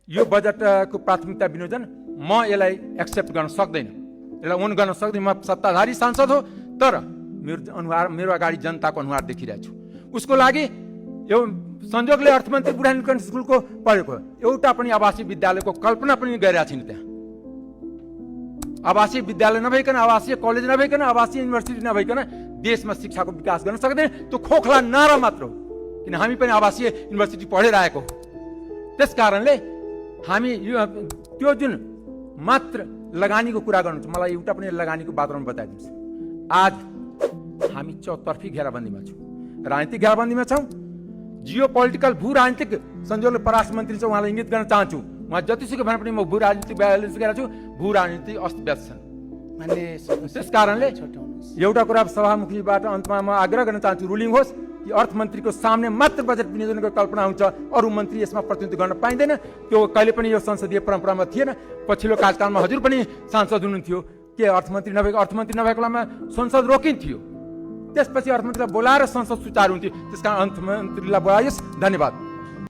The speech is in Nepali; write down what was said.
यो बजेटको प्राथमिकता विनियोजन म यसलाई एक्सेप्ट गर्न सक्दैन, यसलाई ओन गर्न सक्दैन। म सत्ताधारी सांसद हो, तर मेरो अगाडि जनताको अनुहार देखिरहेको छु। उसको लागि यो संयोगले अर्थमन्त्री बुढा नीलकण्ठ स्कुलको पढेको एउटा पनि आवासीय विद्यालयको कल्पना पनि गरिरहेको छैन। त्यहाँ आवासीय विद्यालय नभइकन, आवासीय कलेज नभइकन, आवासीय युनिभर्सिटी नभइकन देशमा शिक्षाको विकास गर्न सक्दैन। त्यो खोखला नारा मात्र हो, किन हामी पनि आवासीय युनिभर्सिटी पढेर आएको हो। त्यस कारणले हामी त्यो जुन मात्र लगानीको कुरा गर्नुहुन्छ, मलाई एउटा पनि लगानीको वातावरण बताइदिनुहोस्। आज हामी चौतर्फी घेराबन्दीमा छौँ, राजनीतिक घेराबन्दीमा छौँ। जियो पोलिटिकल भू राजनीतिक संयोगले परराष्ट्र मन्त्री चाहिँ उहाँलाई इङ्गित गर्न चाहन्छु। उहाँ जतिसुकै भने पनि म भू राजनीतिक ब्यालेन्स गरेको छु। भू राजनीति अस्तव्यस्त छन्। त्यस कारणले एउटा कुरा सभामुखीबाट अन्तमा म आग्रह गर्न चाहन्छु, रुलिङ होस् कि अर्थमन्त्रीको सामने मात्र बजेट विनियोजनको कल्पना हुन्छ, अरू मन्त्री यसमा प्रतिनिधित्व गर्न पाइँदैन। त्यो कहिले पनि यो संसदीय परम्परामा थिएन। पछिल्लो कार्यकालमा हजुर पनि सांसद हुनुहुन्थ्यो, के अर्थमन्त्री नभएको बेलामा संसद रोकिन्थ्यो। त्यसपछि अर्थमन्त्रीलाई बोलाएर संसद सुचारू हुन्थ्यो। त्यसकारण अर्थमन्त्रीलाई बोलाइयोस्। धन्यवाद।